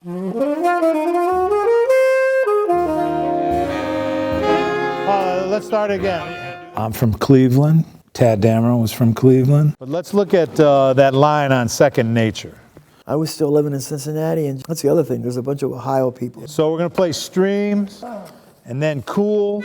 Let's start again. I'm from Cleveland. Tad Dameron was from Cleveland. But let's look at that line on Second Nature. I was still living in Cincinnati, and that's the other thing. There's a bunch of Ohio people. So we're going to play Streams, and then Cool.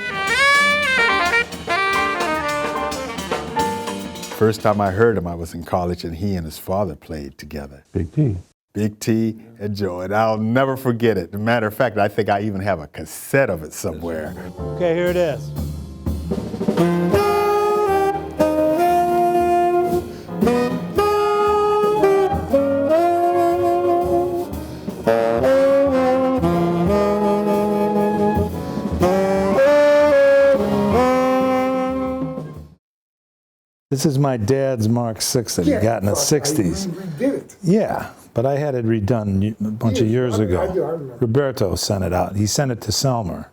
First time I heard him, I was in college, and he and his father played together. Big T. Big T and Joe, and I'll never forget it. As a matter of fact, I think I even have a cassette of it somewhere. Okay, here it is. This is my dad's Mark 6 that he got in the 60s. Did it? Yeah, but I had it redone a bunch of years ago. I remember. Roberto sent it out. He sent it to Selmer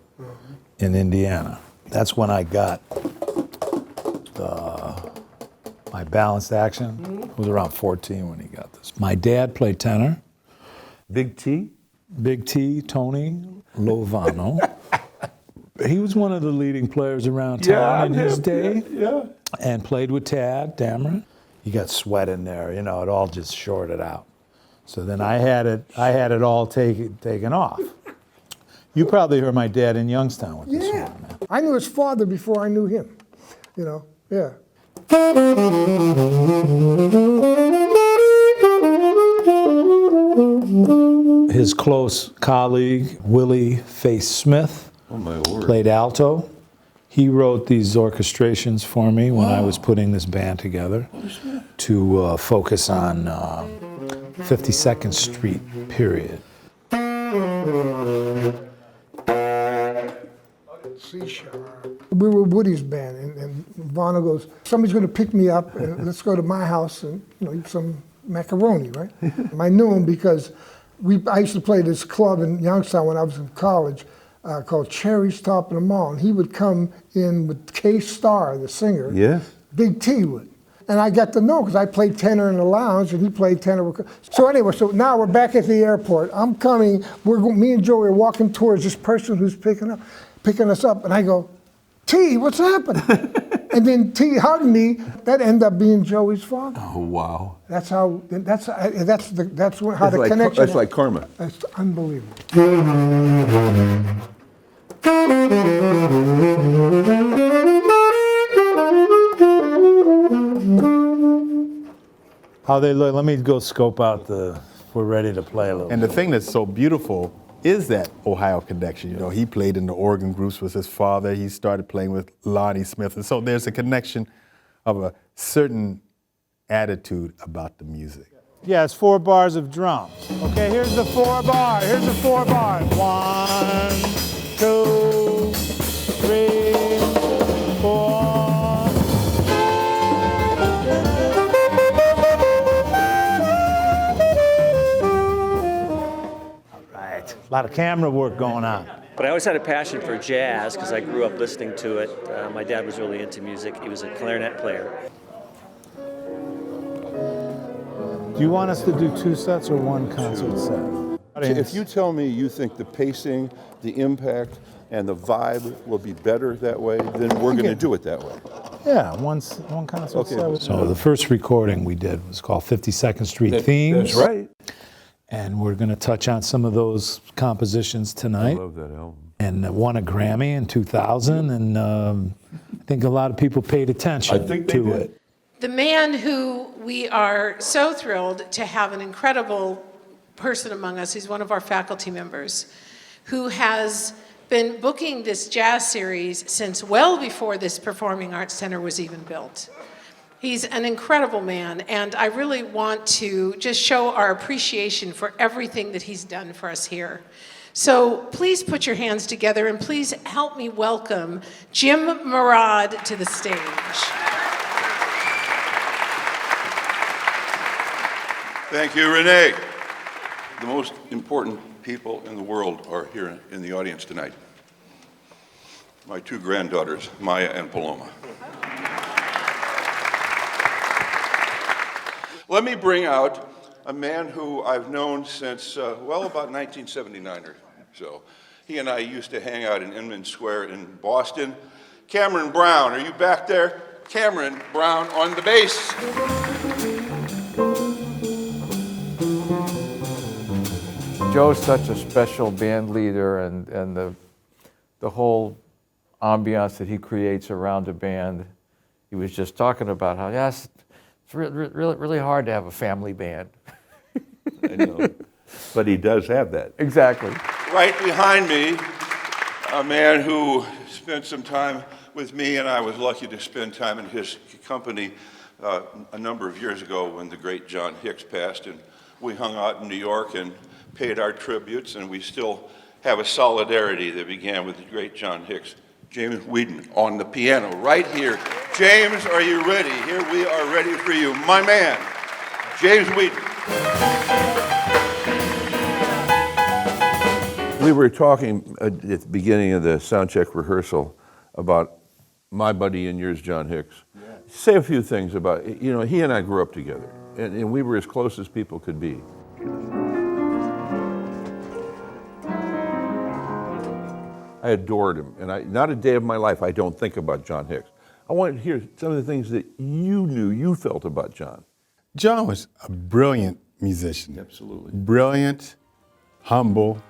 in Indiana. That's when I got my balanced action. I was around 14 when he got this. My dad played tenor. Big T? Big T, Tony Lovano. He was one of the leading players around town in his day. Yeah. And played with Tad Dameron. You got sweat in there, you know, it all just shorted out. So then I had it all taken off. You probably heard my dad in Youngstown with this one, man. I knew his father before I knew him, you know, yeah. His close colleague, Willie Face Smith, played alto. He wrote these orchestrations for me when I was putting this band together to focus on 52nd Street, period. We were Woody's band, and Lovano goes, somebody's going to pick me up, and let's go to my house and eat some macaroni, right? And I knew him because I used to play this club in Youngstown when I was in college called Cherry's Top of the Mall, and he would come in with K-Star, the singer. Yes. Big T would. And I got to know because I played tenor in the lounge and he played tenor. So anyway, so now we're back at the airport. I'm coming, me and Joey are walking towards this person who's picking us up, and I go, T, what's happening? And then T hugged me. That ended up being Joey's father. Oh, wow. That's how the connection. That's like karma. That's unbelievable. How they look, let me go scope out we're ready to play a little. And the thing that's so beautiful is that Ohio connection. You know, he played in the organ groups with his father. He started playing with Lonnie Smith. And so there's a connection of a certain attitude about the music. Yeah, it's 4 bars of drums. Okay, here's the 4 bar. Here's the 4 bars. 1, 2, 3, 4. A lot of camera work going on. But I always had a passion for jazz because I grew up listening to it. My dad was really into music. He was a clarinet player. Do you want us to do 2 sets or 1 concert set? If you tell me you think the pacing, the impact, and the vibe will be better that way, then we're going to do it that way. Yeah, one concert set. So the first recording we did was called 52nd Street Themes. That's right. And we're going to touch on some of those compositions tonight. I love that album. And won a Grammy in 2000, and I think a lot of people paid attention to it. The man who we are so thrilled to have an incredible person among us, he's one of our faculty members, who has been booking this jazz series since well before this Performing Arts Center was even built. He's an incredible man, and I really want to just show our appreciation for everything that he's done for us here. So please put your hands together, and please help me welcome Jim Merod to the stage. Thank you, Renee. The most important people in the world are here in the audience tonight. My 2 granddaughters, Maya and Paloma. Let me bring out a man who I've known since, well, about 1979 or so. He and I used to hang out in Inman Square in Boston. Cameron Brown, are you back there? Cameron Brown on the bass. Joe's such a special band leader, and the whole ambiance that he creates around a band. He was just talking about how, yes, it's really hard to have a family band. I know. But he does have that. Exactly. Right behind me, a man who spent some time with me, and I was lucky to spend time in his company a number of years ago when the great John Hicks passed, and we hung out in New York and paid our tributes, and we still have a solidarity that began with the great John Hicks. James Whedon on the piano right here. James, are you ready? Here we are ready for you. My man, James Whedon. We were talking at the beginning of the sound check rehearsal about my buddy and yours, John Hicks. Yeah. Say a few things about, he and I grew up together, and we were as close as people could be. I adored him, and not a day of my life I don't think about John Hicks. I want to hear some of the things that you felt about John. John was a brilliant musician. Absolutely. Brilliant, humble,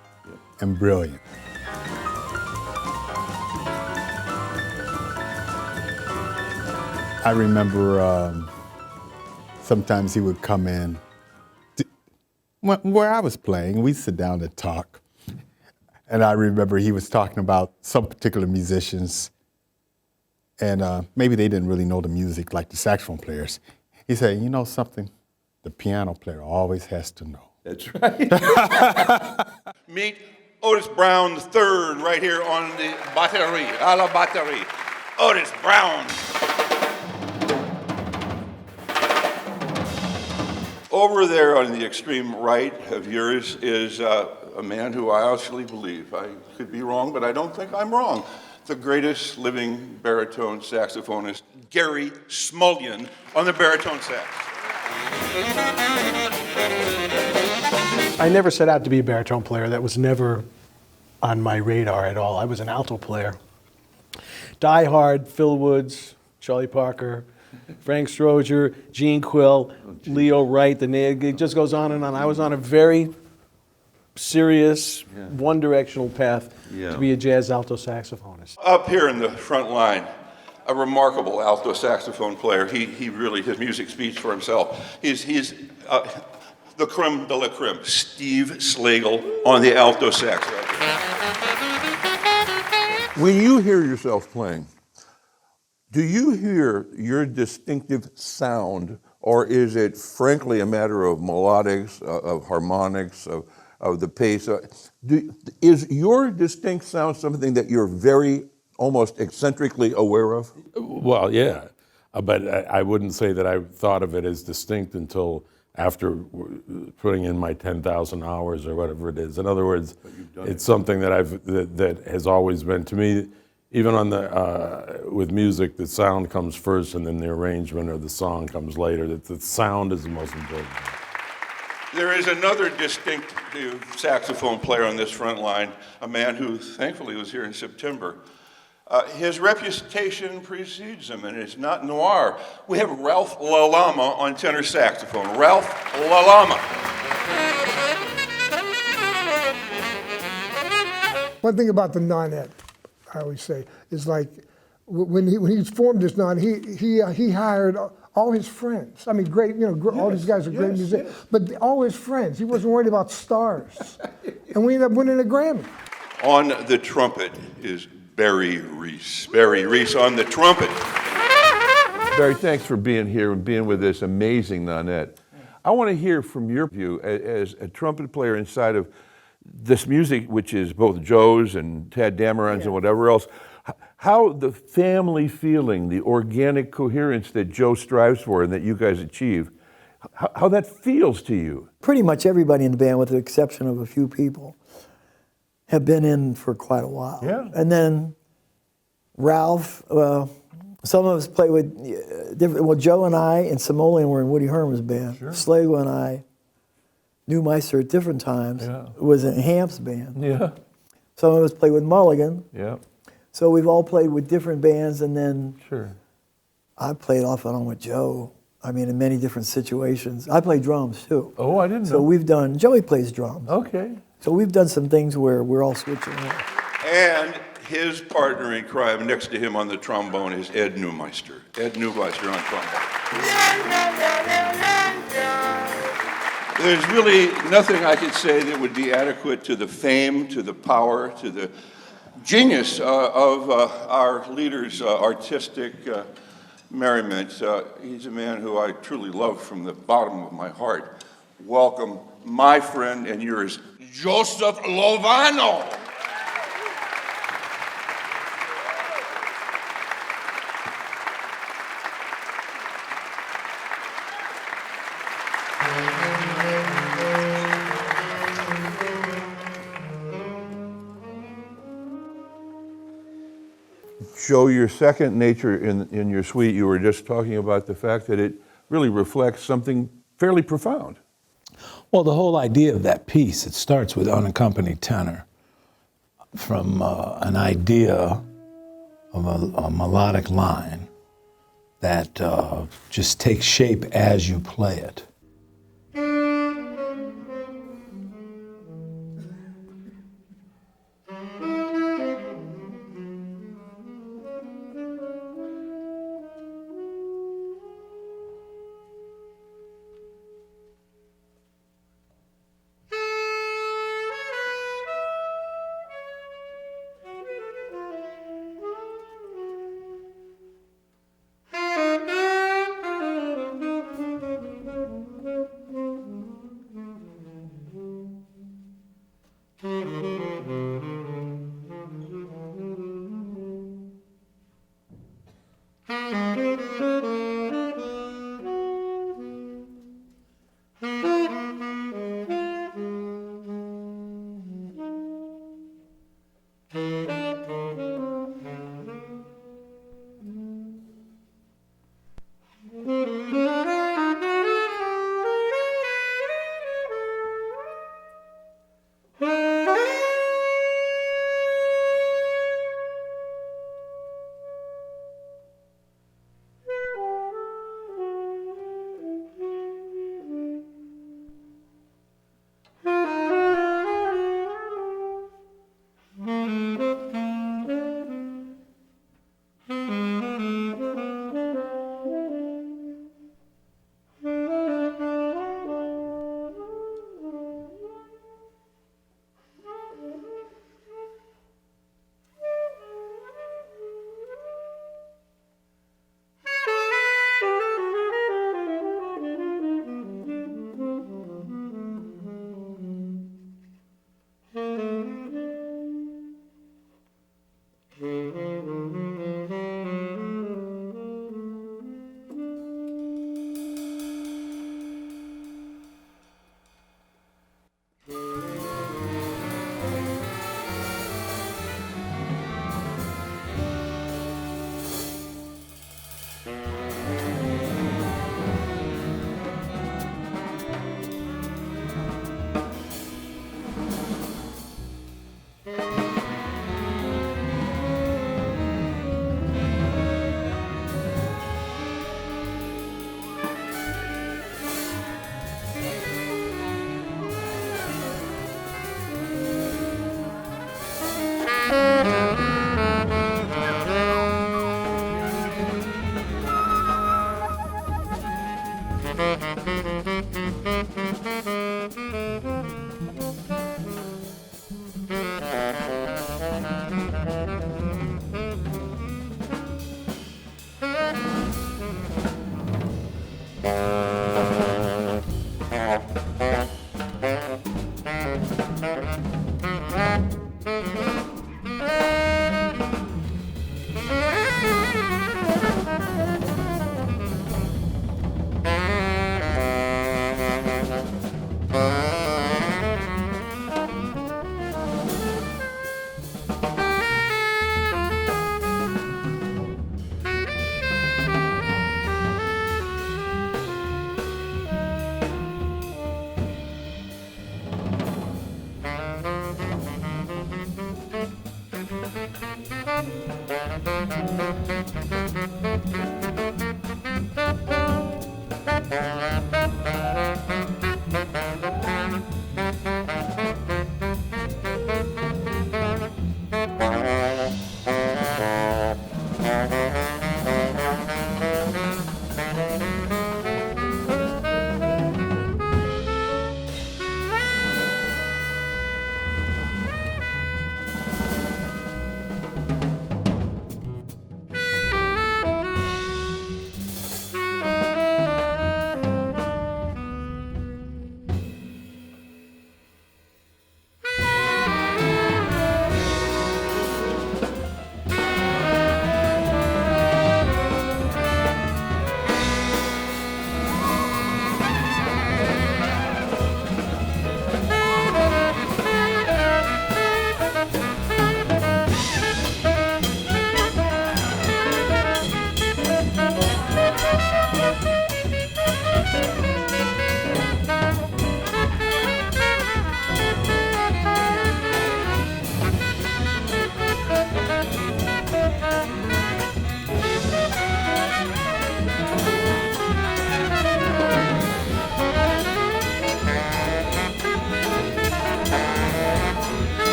and brilliant. I remember sometimes he would come in where I was playing. We'd sit down and talk. And I remember he was talking about some particular musicians, and maybe they didn't really know the music like the saxophone players. He said, you know something? The piano player always has to know. That's right. Meet Otis Brown III right here on the batterie, à la batterie. Otis Brown. Over there on the extreme right of yours is a man who I actually believe, I could be wrong, but I don't think I'm wrong, the greatest living baritone saxophonist, Gary Smulyan, on the baritone sax. I never set out to be a baritone player. That was never on my radar at all. I was an alto player. Die Hard, Phil Woods, Charlie Parker, Frank Stroger, Gene Quill, Leo Wright, it just goes on and on. I was on a very serious, one-directional path to be a jazz alto saxophonist. Up here in the front line, a remarkable alto saxophone player. He really, his music speaks for himself. He's the creme de la creme, Steve Slagle on the alto sax. When you hear yourself playing, do you hear your distinctive sound, or is it frankly a matter of melodics, of harmonics, of the pace? Is your distinct sound something that you're very, almost eccentrically aware of? Well, yeah, but I wouldn't say that I thought of it as distinct until after putting in my 10,000 hours or whatever it is. In other words, it's something that that has always been, to me, even on with music, the sound comes first and then the arrangement or the song comes later. The sound is the most important. There is another distinctive saxophone player on this front line, a man who thankfully was here in September. His reputation precedes him, and it's not noir. We have Ralph Lalama on tenor saxophone. Ralph Lalama. One thing about the Nonet, I always say, is like when he formed this Nonet, he hired all his friends. I mean, great, all these guys are great musicians, but all his friends. He wasn't worried about stars, and we ended up winning a Grammy. On the trumpet is Barry Ries. Barry Ries on the trumpet. Barry, thanks for being here and being with this amazing Nonet. I want to hear from your view as a trumpet player inside of this music, which is both Joe's and Tad Dameron's and whatever else, how the family feeling, the organic coherence that Joe strives for and that you guys achieve, how that feels to you. Pretty much everybody in the band, with the exception of a few people, have been in for quite a while. Yeah. And then Ralph, some of us play with different, Joe and I and Smulyan were in Woody Herman's band. Sure. Slagle and I new Meister at different times. Yeah. Was in Hamp's band. Yeah. Some of us played with Mulligan. Yeah. So we've all played with different bands, and then Sure. I played off and on with Joe. I mean, in many different situations. I play drums too. Oh, I didn't So know. we've done. Joey plays drums. Okay. So we've done some things where we're all switching. And his partner in crime next to him on the trombone is Ed Neumeister. Ed Neumeister on trombone. There's really nothing I could say that would be adequate to the fame, to the power, to the genius of our leader's artistic merriment. He's a man who I truly love from the bottom of my heart. Welcome, my friend and yours, Joseph Lovano. Show your second nature in your suite. You were just talking about the fact that it really reflects something fairly profound. Well, the whole idea of that piece, it starts with unaccompanied tenor, from an idea of a melodic line that just takes shape as you play it.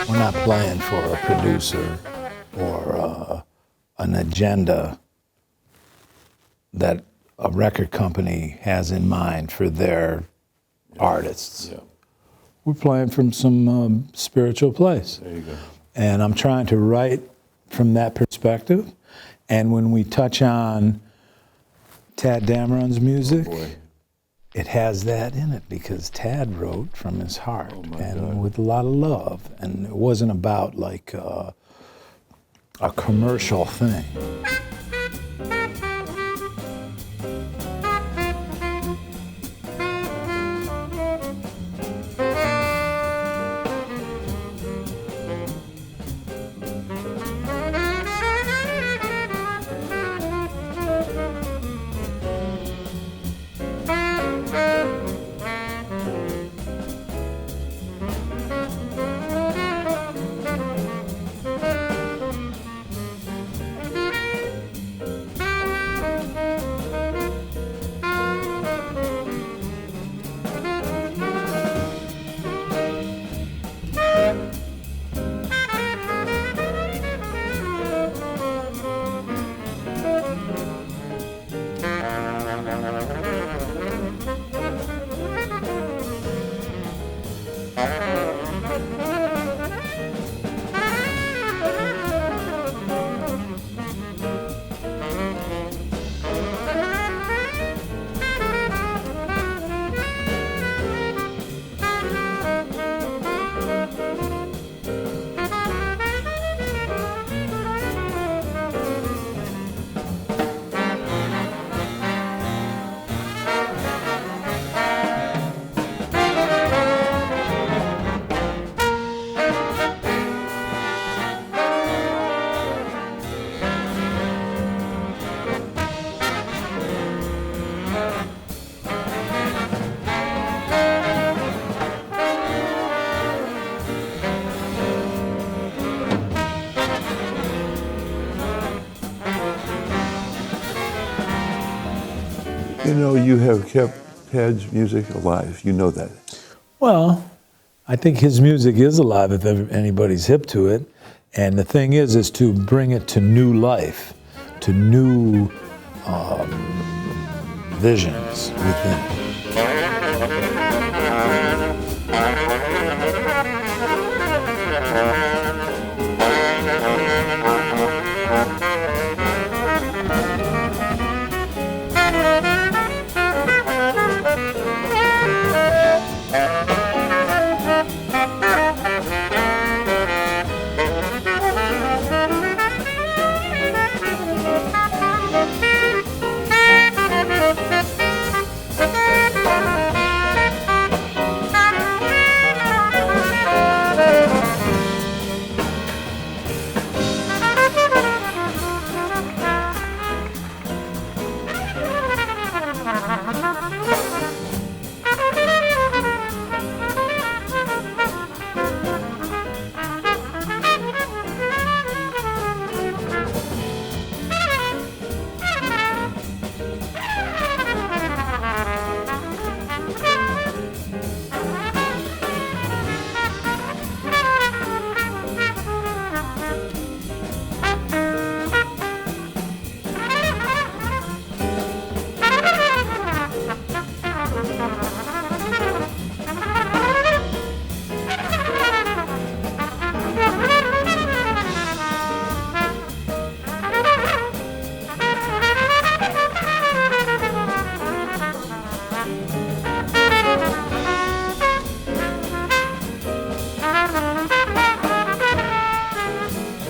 We're not playing for a producer or an agenda that a record company has in mind for their artists. Yeah. We're playing from some spiritual place. There you go. And I'm trying to write from that perspective. And when we touch on Tad Dameron's music, it has that in it because Tad wrote from his heart and with a lot of love. And it wasn't about like a commercial thing. You know, you have kept Tad's music alive. You know that. Well, I think his music is alive if anybody's hip to it. And the thing is to bring it to new life, to new visions within.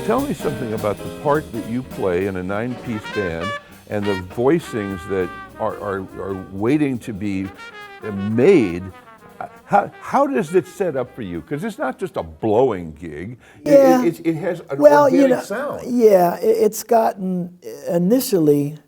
Tell me something about the part that you play in a 9-piece band and the voicings that are waiting to be made. How does it set up for you? Because it's not just a blowing gig. Yeah. It has an organic sound. Yeah, it's gotten, initially,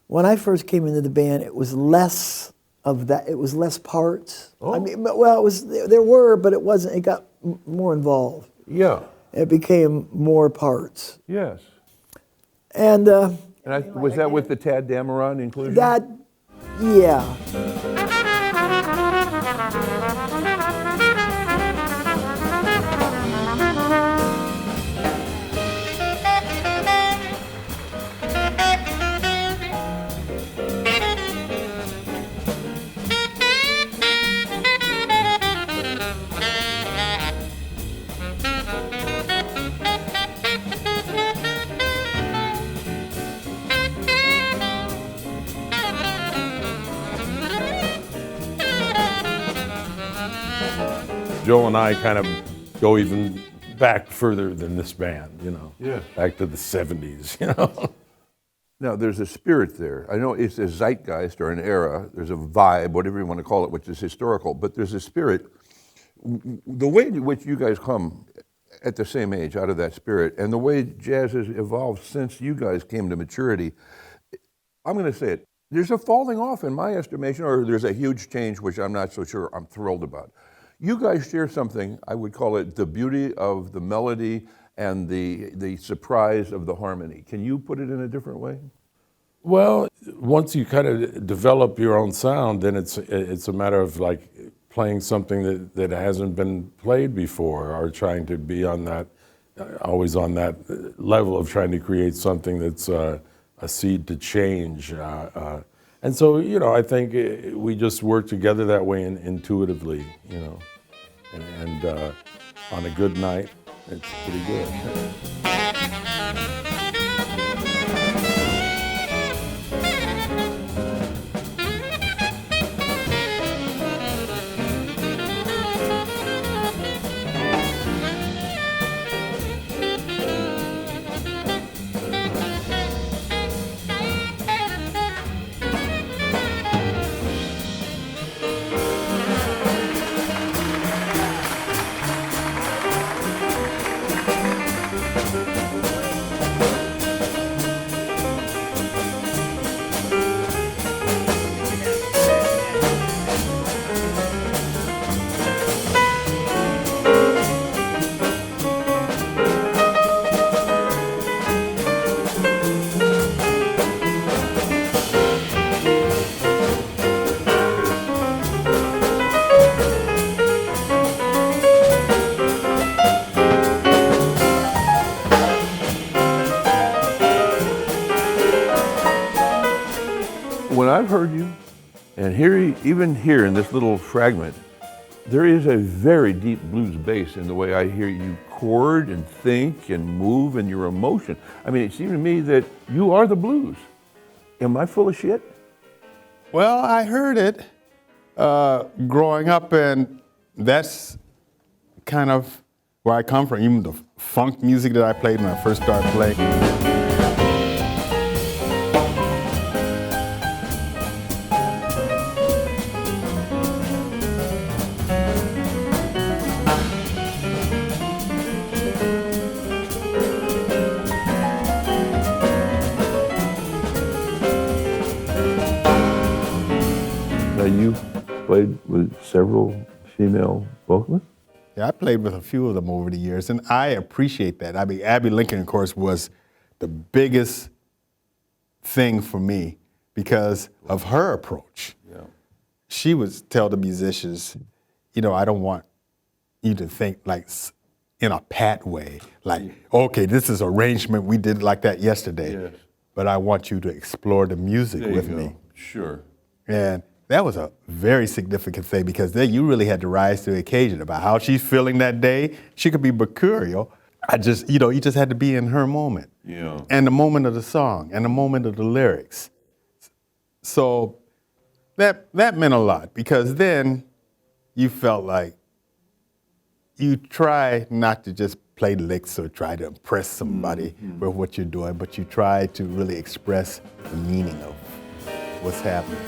when I first came into the band, it was less of that, it was less parts. Oh. I mean, well, it was, there were, but it wasn't, it got more involved. Yeah. It became more parts. Yes. And was that with the Tad Dameron inclusion? that, yeah. Joe and I kind of go even back further than this band, you know. Yeah. Back to the 70s, you know. Now, there's a spirit there. I know it's a zeitgeist or an era. There's a vibe, whatever you want to call it, which is historical. But there's a spirit. The way in which you guys come at the same age out of that spirit, and the way jazz has evolved since you guys came to maturity, I'm going to say it. There's a falling off in my estimation, or there's a huge change, which I'm not so sure I'm thrilled about. You guys share something, I would call it the beauty of the melody and the surprise of the harmony. Can you put it in a different way? Well, once you kind of develop your own sound, then it's a matter of like playing something that hasn't been played before, or trying to be on that, always on that level of trying to create something that's a seed to change. And so, you know, I think we just work together that way intuitively, you know. And on a good night, it's pretty good. When I've heard you, and even here in this little fragment, there is a very deep blues bass in the way I hear you chord and think and move and your emotion. I mean, it seems to me that you are the blues. Am I full of shit? Well, I heard it growing up, and that's kind of where I come from. Even the funk music that I played when I first started playing. You played with several female vocalists? Yeah, I played with a few of them over the years, and I appreciate that. I mean, Abbey Lincoln, of course, was the biggest thing for me because of her approach. Yeah. She would tell the musicians, you know, I don't want you to think like in a pat way, like, okay, this is arrangement, we did it like that yesterday, Yes. but I want you to explore the music There you with go. me. Sure. And that was a very significant thing because then you really had to rise to the occasion about how she's feeling that day. She could be mercurial. You just had to be in her moment. Yeah. And the moment of the song and the moment of the lyrics. So that meant a lot because then you felt like you try not to just play licks or try to impress somebody with what you're doing, but you try to really express the meaning of what's happening.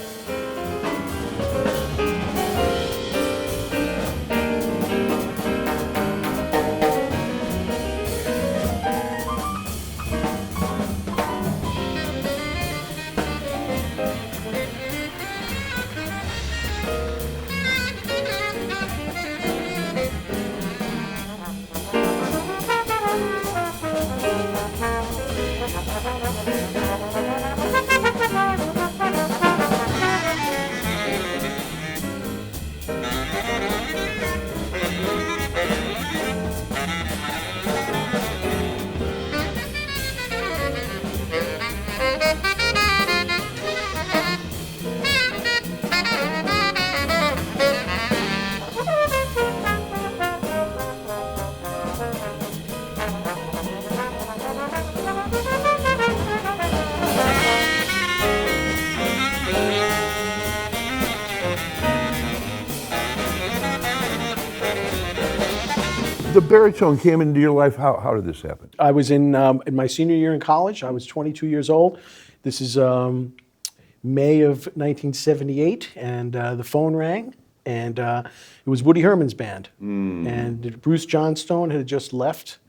The baritone came into your life. How did this happen? I was in my senior year in college. I was 22 years old. This is May of 1978, and the phone rang, and it was Woody Herman's band. And Bruce Johnstone had just left,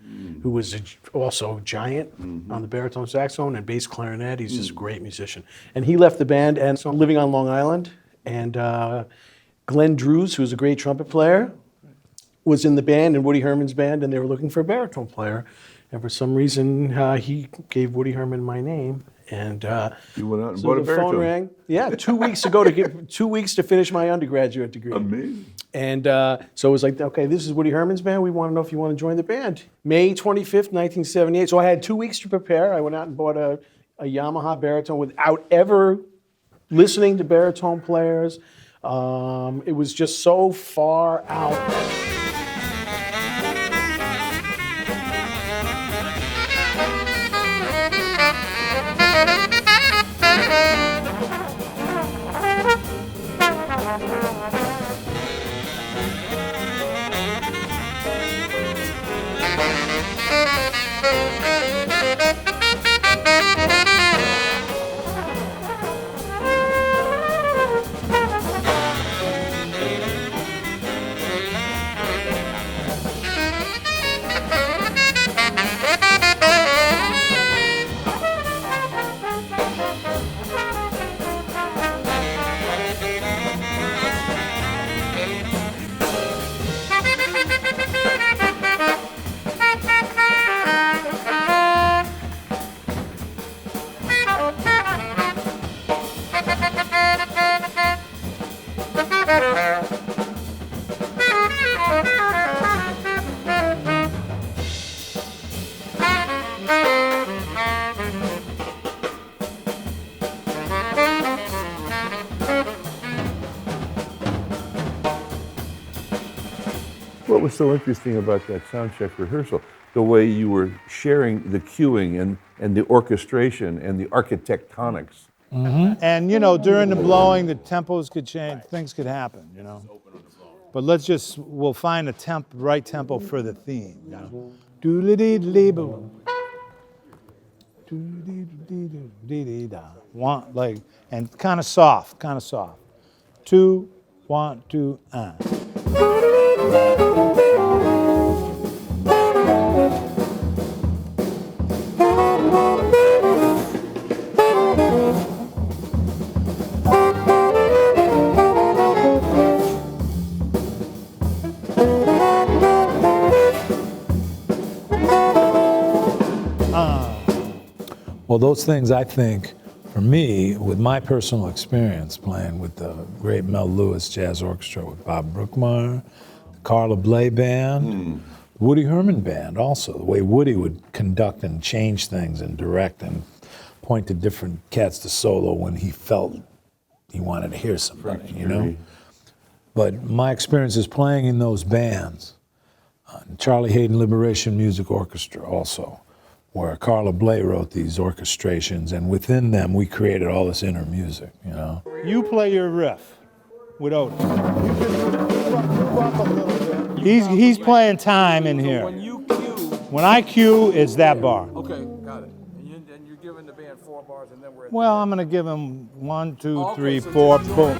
who was also a giant on the baritone saxophone and bass clarinet. He's just a great musician. And he left the band, and so I'm living on Long Island, and Glenn Drews, who's a great trumpet player, was in the band, in Woody Herman's band, and they were looking for a baritone player. And for some reason, he gave Woody Herman my name. And You went out and so bought a the phone baritone. rang. Yeah, 2 weeks ago to get 2 weeks to finish my undergraduate degree. Amazing. And so it was like, okay, this is Woody Herman's band. We want to know if you want to join the band. May 25th, 1978. So I had 2 weeks to prepare. I went out and bought a Yamaha baritone without ever listening to baritone players. It was just so far out. what was so interesting about that sound check rehearsal? The way you were sharing the cueing and the orchestration and the architectonics. And, you know, during the blowing, the tempos could change, things could happen, you know. But we'll find the right tempo for the theme, you know. Doodly-dee-dee-boo. Doodly-dee-dee-dee-dee-da. One, like, and kind of soft. 2, 1, 2, Well, those things, I think, for me, with my personal experience playing with the great Mel Lewis Jazz Orchestra with Bob Brookmeyer, the Carla Bley Band, Woody Herman Band also, the way Woody would conduct and change things and direct and point to different cats to solo when he felt he wanted to hear somebody, you know? But my experience is playing in those bands, Charlie Hayden Liberation Music Orchestra also, where Carla Bley wrote these orchestrations, and within them we created all this inner music, you know. You play your riff with Otis. He's playing time in here. When you cue. When I cue, it's that bar. Okay, got it. And you're giving the band 4 bars, and then we're at Well, I'm gonna give him 1, 2, 3, 4, boom.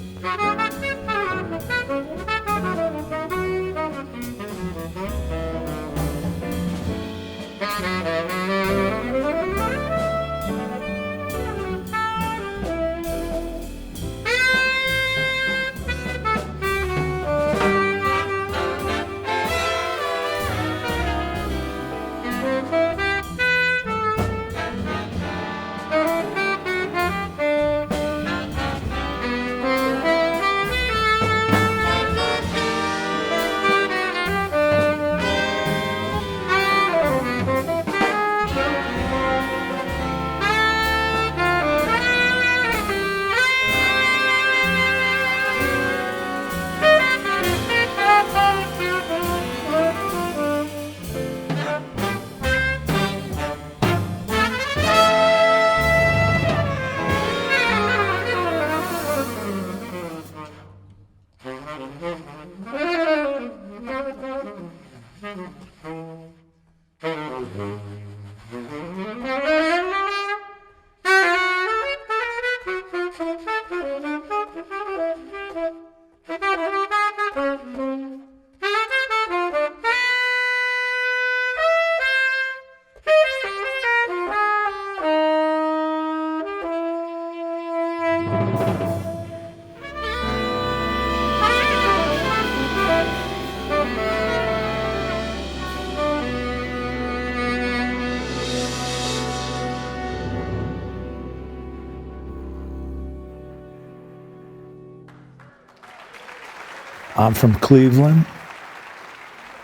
I'm from Cleveland.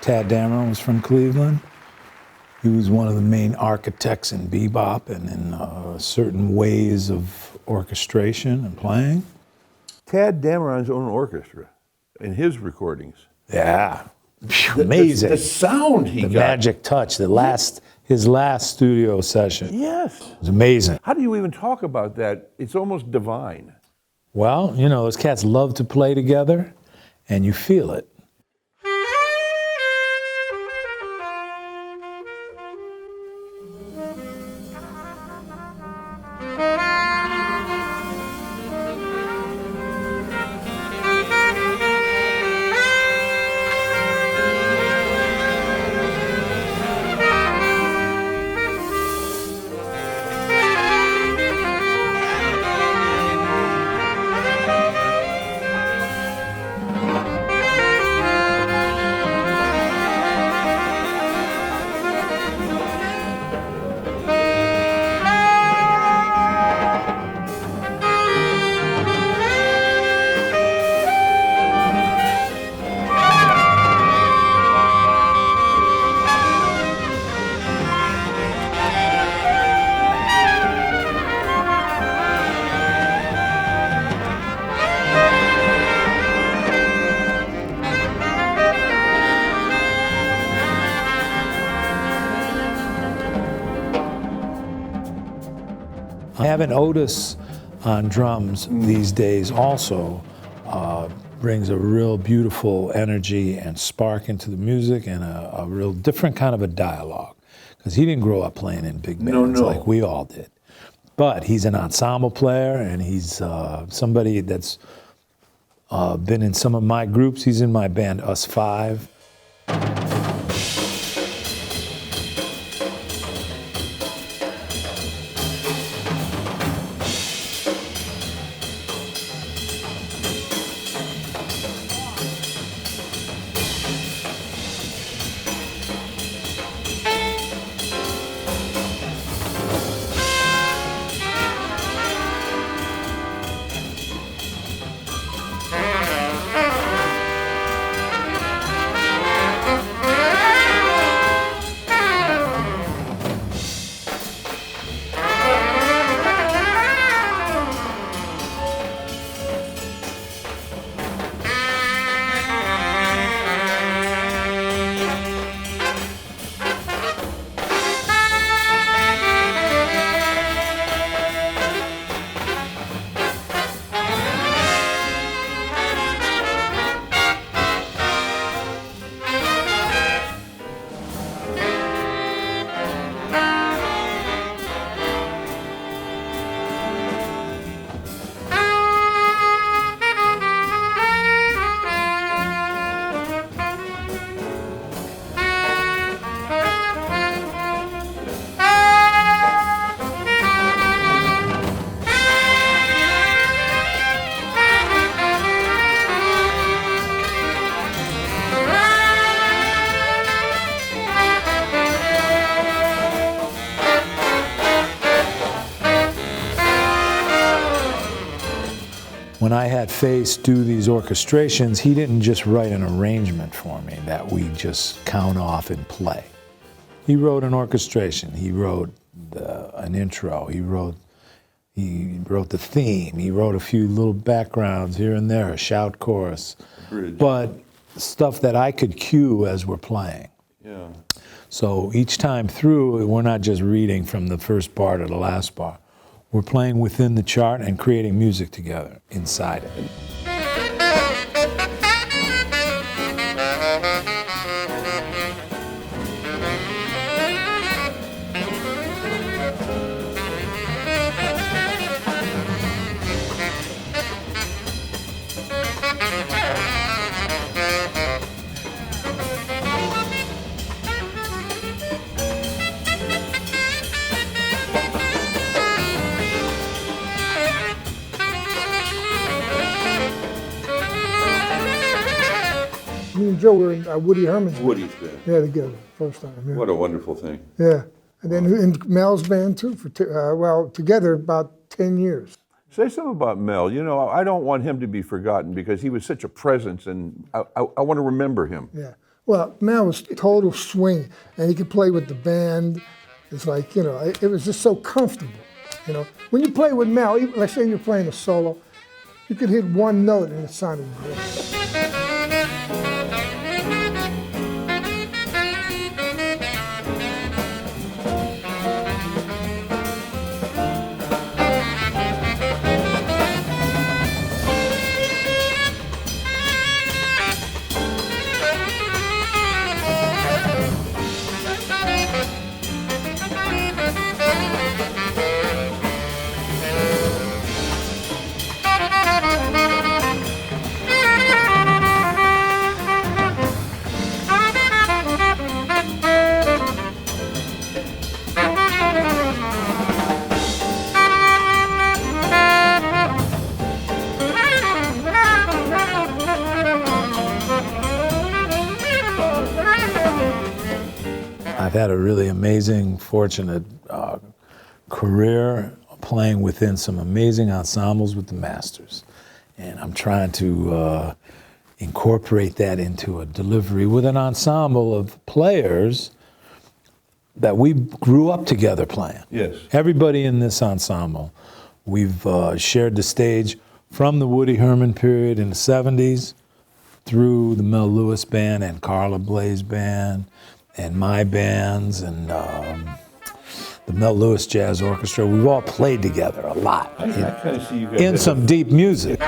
Tad Dameron was from Cleveland. He was one of the main architects in bebop and in certain ways of orchestration and playing. Tad Dameron's own orchestra in his recordings. Yeah, amazing. The sound he the got. The magic touch, his last studio session. Yes. It was amazing. How do you even talk about that? It's almost divine. Well, you know, those cats love to play together, and you feel it. having Otis on drums these days also brings a real beautiful energy and spark into the music, and a real different kind of a dialogue. Because he didn't grow up playing in big bands like we all did. But he's an ensemble player, and he's somebody that's been in some of my groups. He's in my band, Us Five. When I had Face do these orchestrations, he didn't just write an arrangement for me that we just count off and play. He wrote an orchestration. He wrote an intro. He wrote the theme. He wrote a few little backgrounds here and there, a shout chorus, but stuff that I could cue as we're playing. Yeah. So each time through, we're not just reading from the first bar to the last bar. We're playing within the chart and creating music together inside it. Me and Joe were in Woody Herman's band. Woody's band. Yeah, together, first time. Yeah. What a wonderful thing. Yeah, and then in Mel's band too, for together about 10 years. Say something about Mel. You know, I don't want him to be forgotten because he was such a presence, and I want to remember him. Yeah, well, Mel was total swing, and he could play with the band. It's like, you know, it was just so comfortable. You know, when you play with Mel, even, let's say you're playing a solo, you could hit one note and it sounded great. I've had a really amazing, fortunate career playing within some amazing ensembles with the masters. And I'm trying to incorporate that into a delivery with an ensemble of players that we grew up together playing. Yes. Everybody in this ensemble. We've shared the stage from the Woody Herman period in the 70s through the Mel Lewis band and Carla Bley's band and my bands and the Mel Lewis Jazz Orchestra. We've all played together a lot I kind of see you guys in some deep music.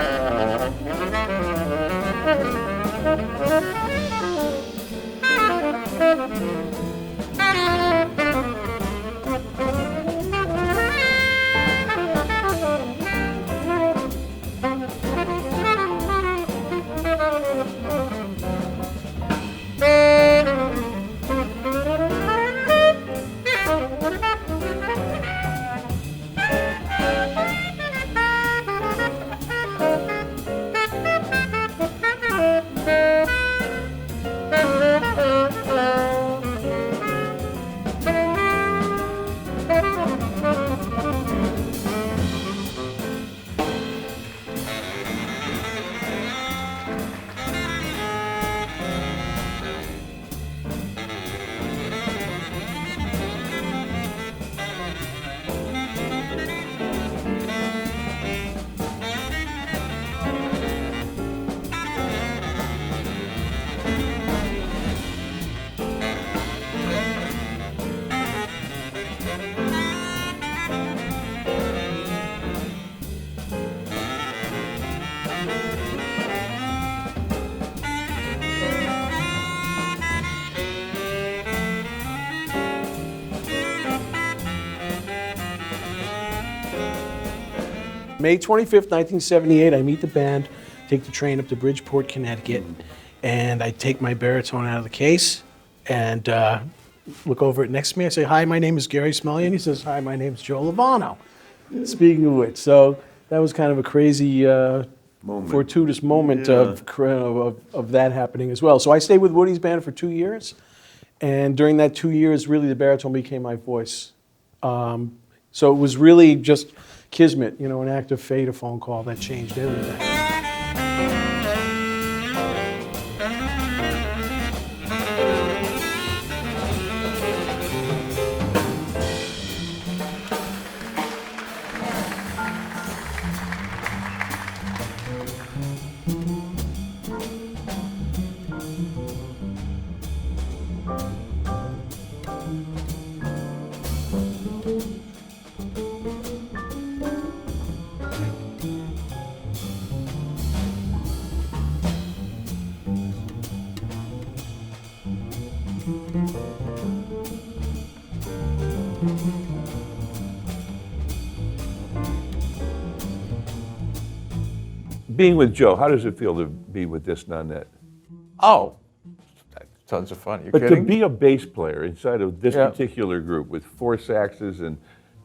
May 25th, 1978, I meet the band, take the train up to Bridgeport, Connecticut, and I take my baritone out of the case and look over it next to me. I say, "Hi, my name is Gary Smulyan." He says, "Hi, my name is Joe Lovano." Speaking of which, so that was kind of a crazy, fortuitous moment of that happening as well. So I stayed with Woody's band for 2 years, and during that 2 years, really the baritone became my voice. So it was really just Kismet, an act of fate, a phone call that changed everything. Being with Joe, how does it feel to be with this Nonet? Oh, tons of fun. You But kidding? to be a bass player inside of this Yeah. particular group with 4 saxes and,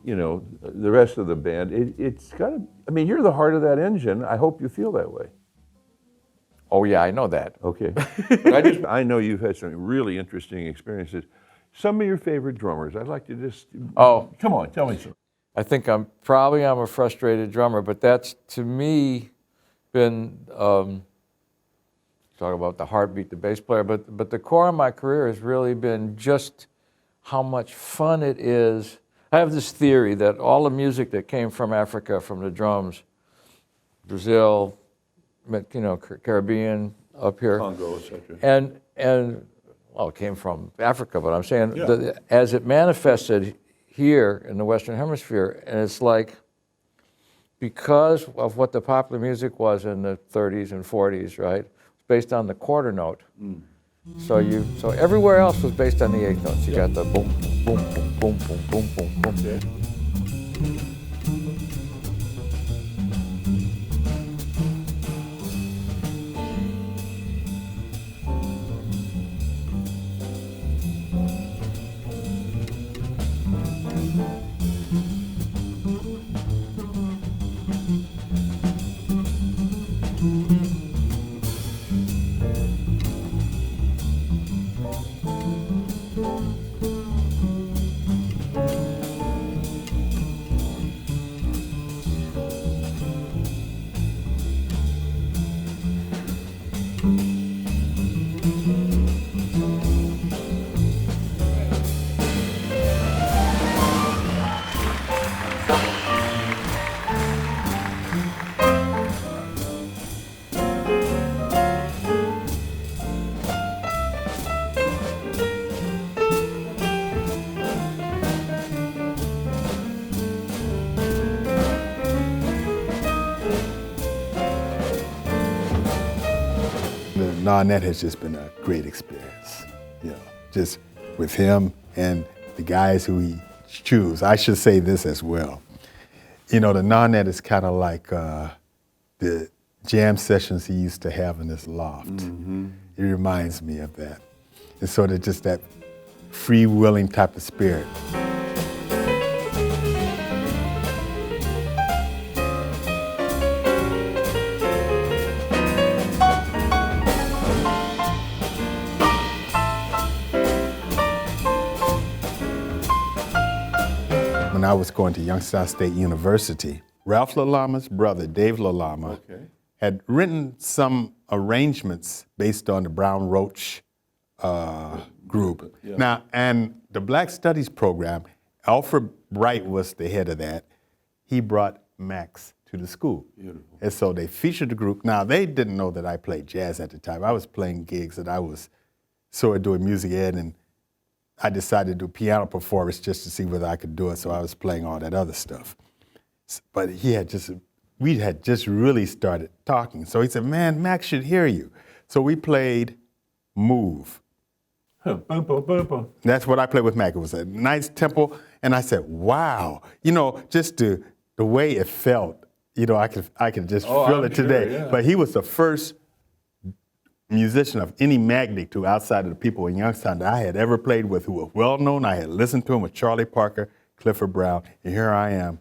the rest of the band, it's got to, you're the heart of that engine. I hope you feel that way. Oh yeah, I know that. Okay. But I know you've had some really interesting experiences. Some of your favorite drummers, I'd like to just, come on, tell me some. I think I'm a frustrated drummer, but that's, to me, been, talk about the heartbeat, the bass player, but the core of my career has really been just how much fun it is. I have this theory that all the music that came from Africa, from the drums, Brazil, Caribbean, up here. Congo, etc. And it came from Africa, but I'm saying that as it manifested here in the Western Hemisphere, and it's like, because of what the popular music was in the 30s and 40s, right? It's based on the quarter note. So everywhere else was based on the eighth notes. You got the boom, boom, boom, boom, boom, boom, boom, boom. Nonet has just been a great experience, just with him and the guys who he choose. I should say this as well. The Nonet is kind of like the jam sessions he used to have in his loft. Mm-hmm. It reminds me of that. It's sort of just that free-willing type of spirit. When I was going to Youngstown State University, Ralph Lalama's brother, Dave Lalama, had written some arrangements based on the Brown Roach group. Yeah. Now, and the Black Studies program, Alfred Bright was the head of that. He brought Max to the school. Beautiful. And so they featured the group. Now, they didn't know that I played jazz at the time. I was playing gigs and I was sort of doing music ed, and I decided to do piano performance just to see whether I could do it, so I was playing all that other stuff. But we had just really started talking. So he said, man, Max should hear you. So we played Move. That's what I played with Mac. It was a nice tempo, and I said, wow. Just the way it felt, I could just feel it today. Sure, yeah. But he was the first musician of any magnitude outside of the people in Youngstown that I had ever played with who were well known. I had listened to him with Charlie Parker, Clifford Brown, and here I am.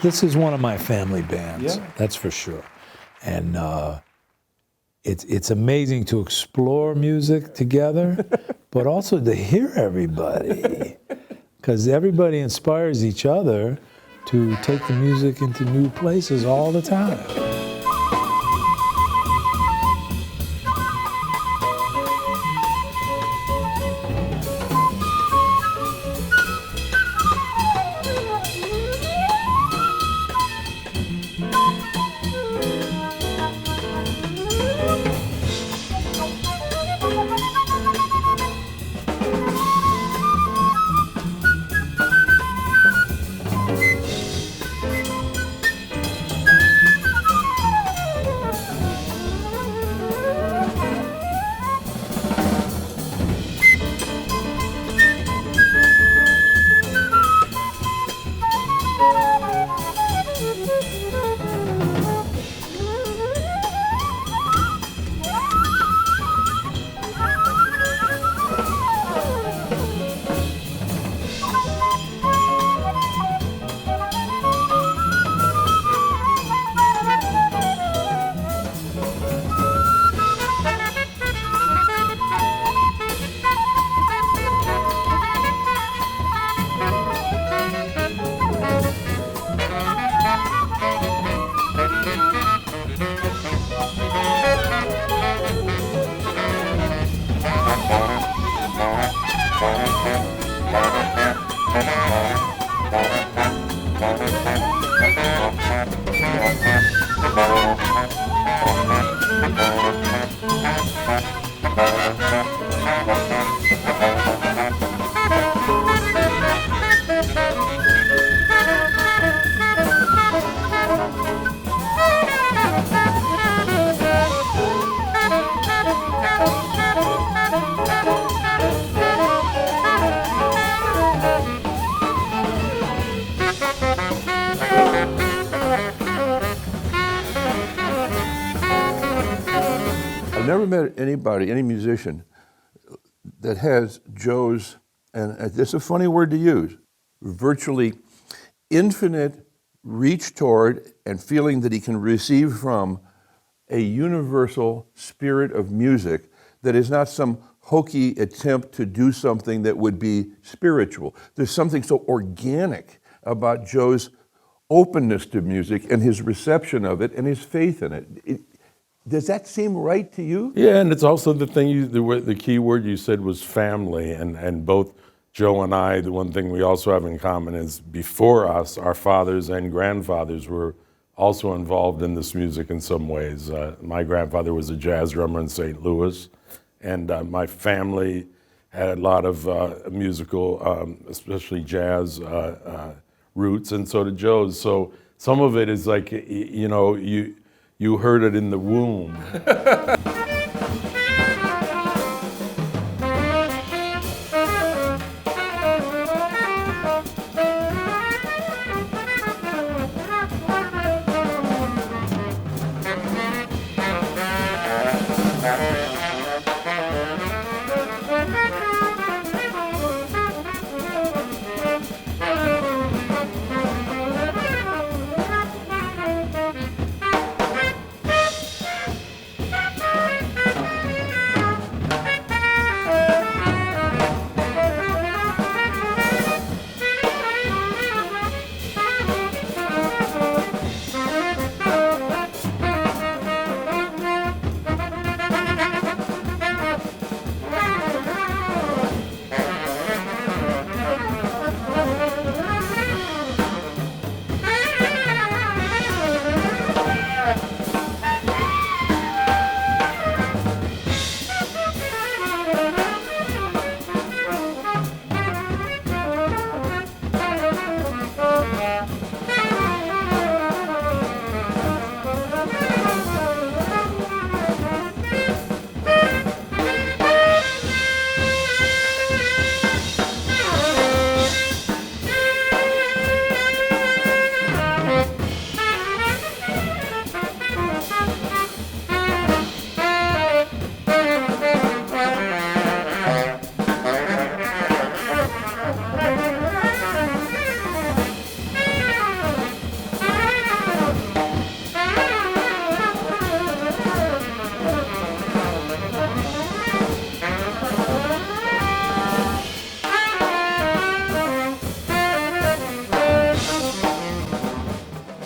This is one of my family bands, Yeah. that's for sure. And it's amazing to explore music together, but also to hear everybody. Because everybody inspires each other to take the music into new places all the time. I've never met anybody, any musician, that has Joe's, and this is a funny word to use, virtually infinite reach toward and feeling that he can receive from a universal spirit of music that is not some hokey attempt to do something that would be spiritual. There's something so organic about Joe's openness to music and his reception of it and his faith in it. Does that seem right to you? Yeah, and it's also the thing, the key word you said was family, and both Joe and I, the one thing we also have in common is before us, our fathers and grandfathers were also involved in this music in some ways. My grandfather was a jazz drummer in St. Louis, and my family had a lot of musical, especially jazz roots, and so did Joe's. So some of it is like, you know, you heard it in the womb.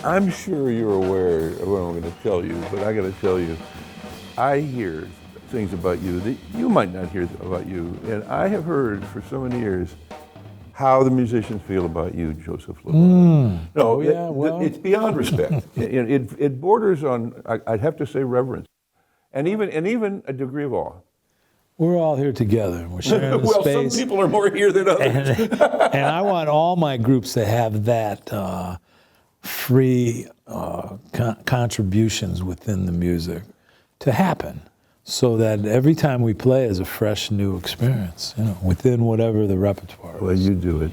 I'm sure you're aware of what I'm going to tell you, but I got to tell you, I hear things about you that you might not hear about you. And I have heard for so many years how the musicians feel about you, Joseph Lovano. No, it's beyond respect. It borders on, I'd have to say, reverence, and even a degree of awe. We're all here together. We're sharing the well, space. some people are more here than others. And I want all my groups to have that free contributions within the music to happen, so that every time we play is a fresh new experience, you know, within whatever the repertoire is. Well, you do it.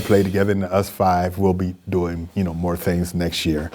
play together, and us five will be doing, more things next year.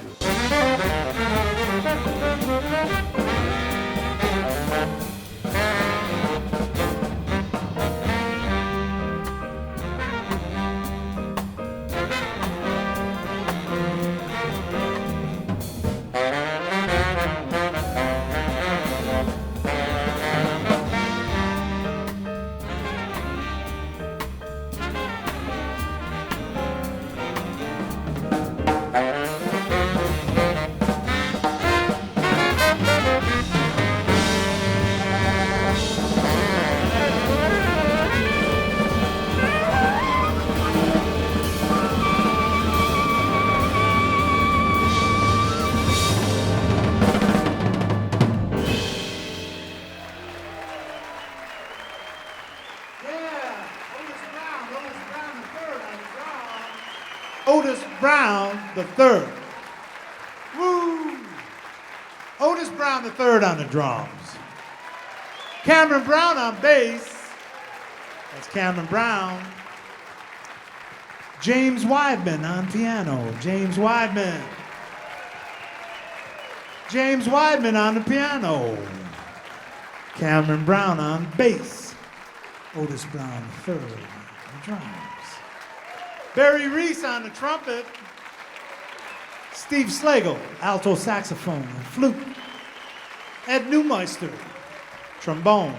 Otis Brown the third. Woo! Otis Brown the third on the drums. Cameron Brown on bass. That's Cameron Brown. James Weidman on piano. James Weidman. James Weidman on the piano. Cameron Brown on bass. Otis Brown the third on the drums. Barry Ries on the trumpet. Steve Slagle, alto saxophone and flute. Ed Neumeister, trombone.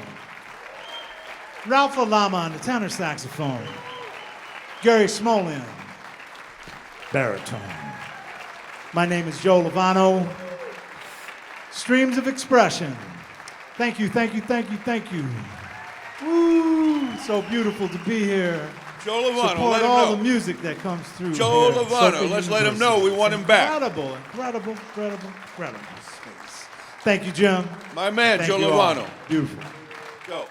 Ralph Lalama on the tenor saxophone. Gary Smulyan, baritone. My name is Joe Lovano. Streams of expression. Thank you, thank you, thank you, thank you. Woo! So beautiful to be here. Joe Lovano, Support let him all know. the music that comes through. Joe here at Lovano, Soka let's let him know University. we want him back. Incredible, incredible, incredible, incredible space. Thank you, Jim. My man, Thank Joe you all. Lovano. Beautiful. Joe.